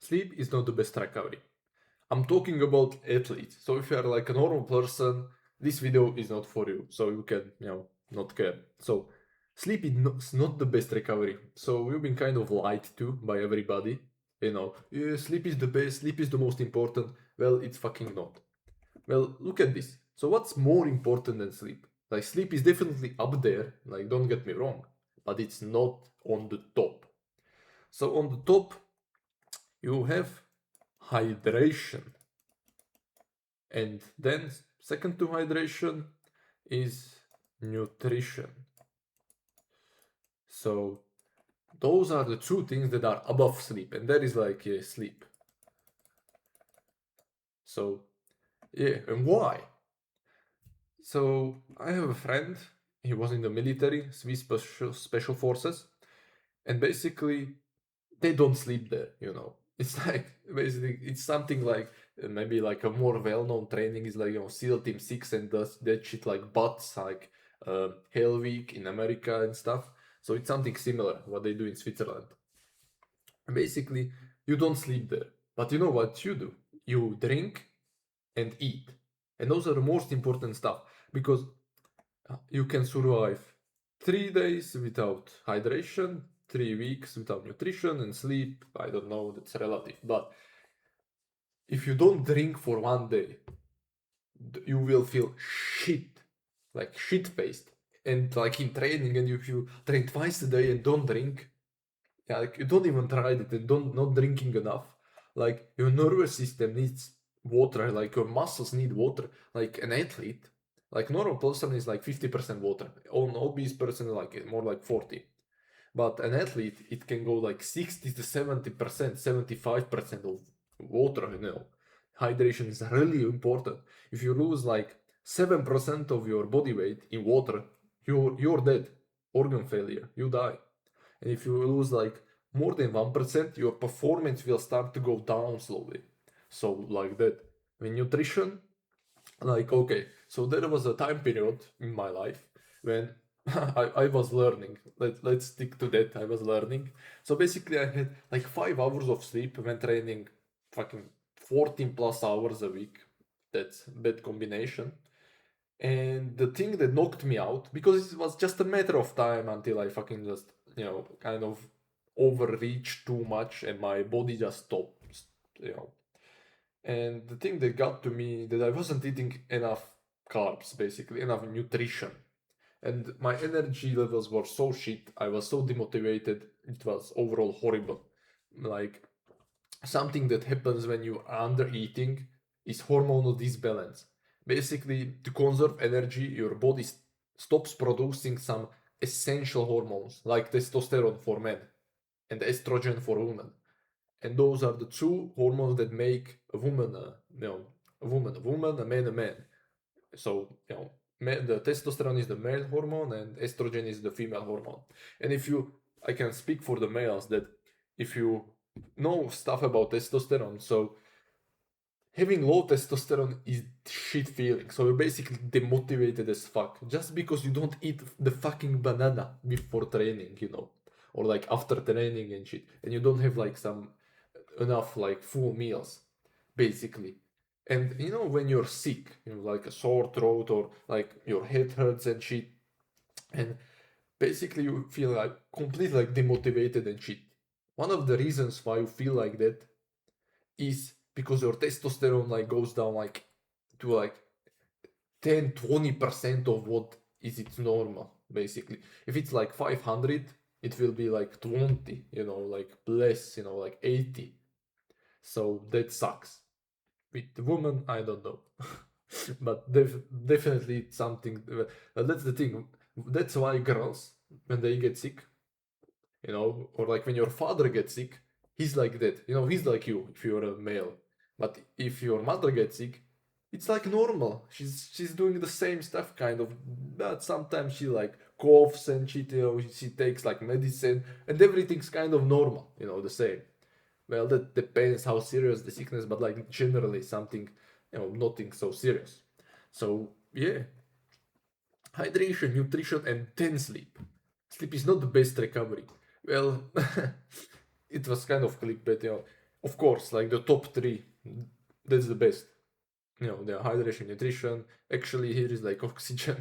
sleep is not the best recovery. I'm talking about athletes. So if you are like a normal person, this video is not for you. So you can, not care. So sleep is not the best recovery. So you've been kind of lied to by everybody. Yeah, sleep is the best, sleep is the most important. Well, it's fucking not. Well, look at this. So what's more important than sleep? Like sleep is definitely up there, like don't get me wrong, but it's not on the top. So on the top, you have hydration. And then second to hydration is nutrition. So those are the two things that are above sleep, and that is like sleep. So yeah, and why? So I have a friend. He was in the military, Swiss special forces, and basically they don't sleep there. It's like basically it's something like maybe like a more well-known training is like SEAL Team 6 and does that shit like BUTS, like Hell Week in America and stuff. So it's something similar what they do in Switzerland. Basically, you don't sleep there, but you know what you do? You drink and eat, and those are the most important stuff because you can survive 3 days without hydration, 3 weeks without nutrition and sleep. I don't know, that's relative. But if you don't drink for one day, you will feel shit, like shit faced. And like in training, and if you train twice a day and don't drink, yeah, like you don't even try it and don't not drinking enough, like your nervous system needs water, like your muscles need water. Like an athlete, like normal person is like 50% water, an obese person like more like 40, but an athlete it can go like 60 to 70%, 75% of water. Hydration is really important. If you lose like 7% of your body weight in water, you're dead, organ failure, you die. And if you lose like more than 1%, your performance will start to go down slowly. So, like that. With nutrition, like, okay, so there was a time period in my life when I was learning. Let's stick to that. I was learning. So basically, I had like 5 hours of sleep when training fucking 14 plus hours a week. That's bad combination. And the thing that knocked me out, because it was just a matter of time until I fucking just, kind of overreached too much and my body just stopped, you know. And the thing that got to me that I wasn't eating enough carbs, basically, enough nutrition. And my energy levels were so shit. I was so demotivated. It was overall horrible. Like something that happens when you are under eating is hormonal disbalance. Basically, to conserve energy, your body stops producing some essential hormones like testosterone for men and estrogen for women. And those are the two hormones that make a woman, a woman, a man, a man. So, the testosterone is the male hormone and estrogen is the female hormone. And I can speak for the males that if you know stuff about testosterone, so having low testosterone is shit feeling. So you're basically demotivated as fuck just because you don't eat the fucking banana before training. Or like after training and shit. And you don't have like some enough like full meals, basically. And when you're sick, like a sore throat or like your head hurts and shit, and basically you feel like completely like demotivated and shit. One of the reasons why you feel like that is because your testosterone like goes down like to like 10-20% of what is its normal, basically. If it's like 500, it will be like 20, like less, like 80. So that sucks. With the woman, I don't know. But definitely it's something. That's the thing. That's why girls, when they get sick, or like when your father gets sick, he's like that. He's like you if you're a male. But if your mother gets sick, it's like normal. She's doing the same stuff kind of, but sometimes she like coughs and she takes like medicine and everything's kind of normal. The same. Well, that depends how serious the sickness, but like generally something, nothing so serious. So yeah, hydration, nutrition, and then sleep. Sleep is not the best recovery. Well, it was kind of clickbait. of course, like the top three, that's the best. The hydration, nutrition. Actually, here is like oxygen,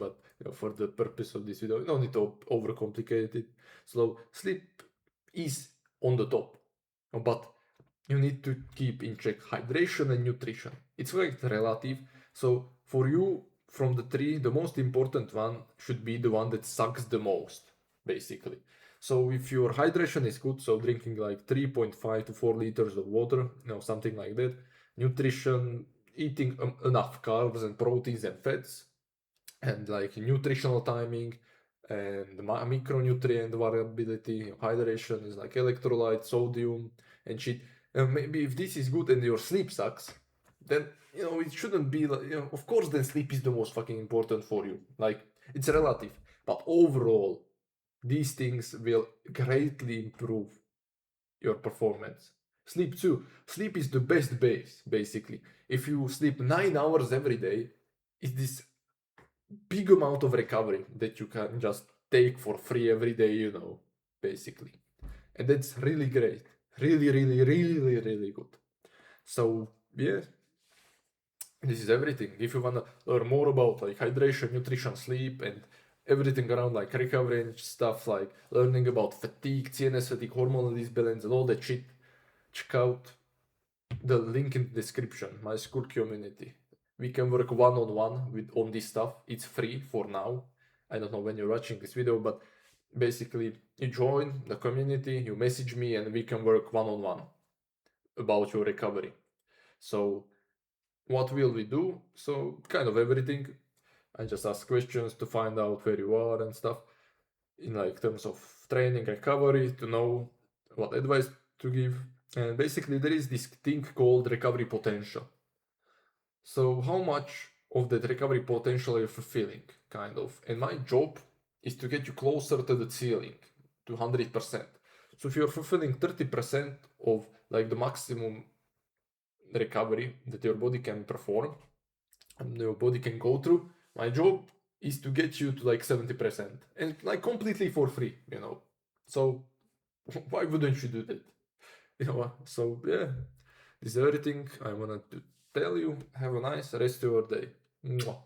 but for the purpose of this video, you don't need to overcomplicate it. So sleep is on the top, but you need to keep in check hydration and nutrition. It's quite relative. So for you, from the three, the most important one should be the one that sucks the most, basically. So if your hydration is good, so drinking like 3.5 to 4 liters of water, something like that. Nutrition, eating enough carbs and proteins and fats, and like nutritional timing and micronutrient variability. Hydration is like electrolyte, sodium, and shit. And maybe if this is good and your sleep sucks, then it shouldn't be like, of course then sleep is the most fucking important for you. Like, it's relative, but overall these things will greatly improve your performance. Sleep too. Sleep is the best base, basically. If you sleep 9 hours every day, it's this big amount of recovery that you can just take for free every day, basically. And that's really great. Really, really, really, really good. So, yeah, this is everything. If you want to learn more about like hydration, nutrition, sleep, and everything around like recovery and stuff, like learning about fatigue, CNS fatigue, hormonal disbalance, and all that shit, check out the link in the description, my school community. We can work one-on-one on this stuff. It's free for now. I don't know when you're watching this video, but basically you join the community, you message me, and we can work one-on-one about your recovery. So what will we do? So kind of everything. I just ask questions to find out where you are and stuff in like terms of training, recovery, to know what advice to give. And basically there is this thing called recovery potential. So how much of that recovery potential are you fulfilling, kind of? And my job is to get you closer to the ceiling, to 100%. So if you're fulfilling 30% of like the maximum recovery that your body can perform and your body can go through, my job is to get you to like 70% and like completely for free, So why wouldn't you do that? So yeah, this is everything I wanted to tell you. Have a nice rest of your day. Mwah.